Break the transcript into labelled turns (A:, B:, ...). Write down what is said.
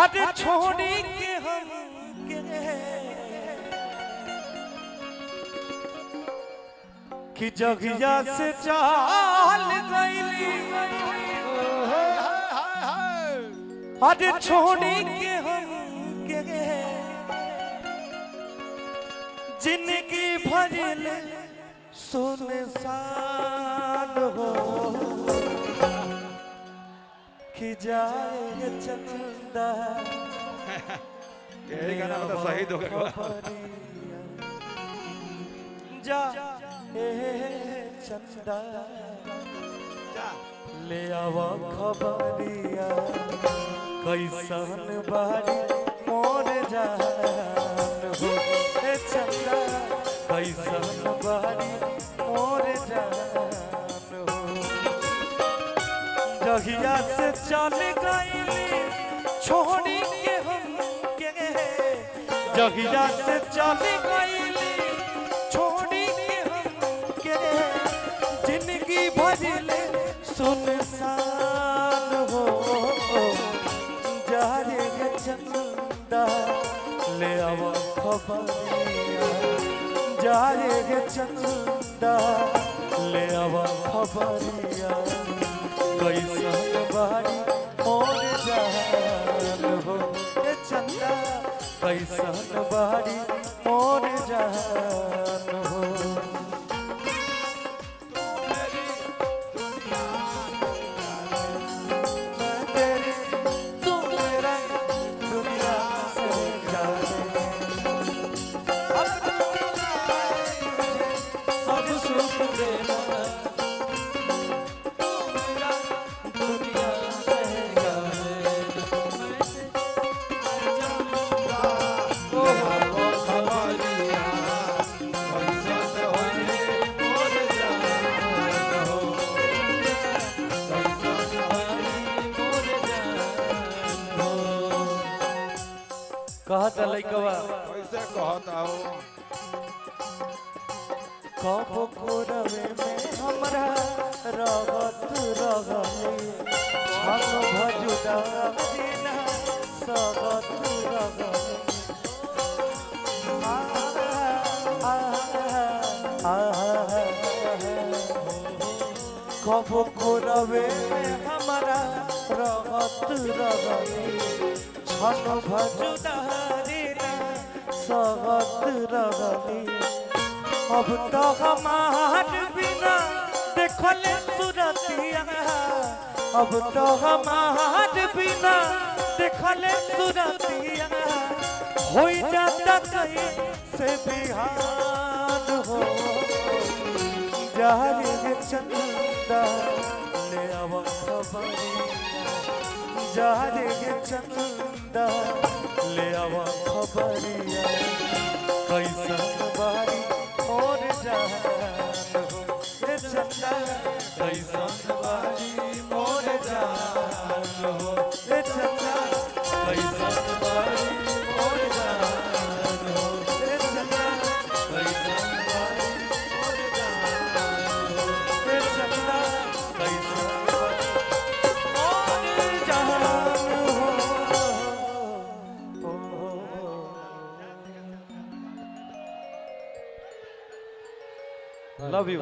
A: अरे छोड़ी के हम के कि जगिया से चाल गईली अरे छोड़ी के हम के जिंदगी भजल सुनसान हो कि जाए चंदा
B: ये गाना तो शहीद हो गया
A: जा चंदा ले आवा खबरिया कैसन बारी मोर जान हो चंदा कैसन बारी मोर जान हो जहिया से चल गईली छोड़ी के हम के जहिया से चल गईली छोड़ी के हम के जिंदगी भजले सुनसान हो जा रे चंदा ले आवा खबरिया जा रे चंदा ले आवा खबरिया कैसन बारी मोर जान हो चंदा कैसन बारी मोर जान हो कहता लइकवा
B: कैसे कहता हो
A: कब कोरवे में हमरा रगत रगले हम भजुदा बिना सगत रगले कब कोरवे में हमरा रगत रगले हम भजुदा बिना सगत रगले अब तो हमार बिना देखले सूरतिया अब तो हमार बिना देखले सूरतिया हो जाता कहीं से बिहान हो जा रे चंदा ले आवा खबरिया जा रे चंदा ले आवा खबरिया कैसन बारी और जान हो चंदा कैसन बारी मोर जान हो चंदा कैसन बारी मोर जान हो चंदा कैसन बारी मोर जान हो चंदा कैसन बारी मोर जान हो। Love you.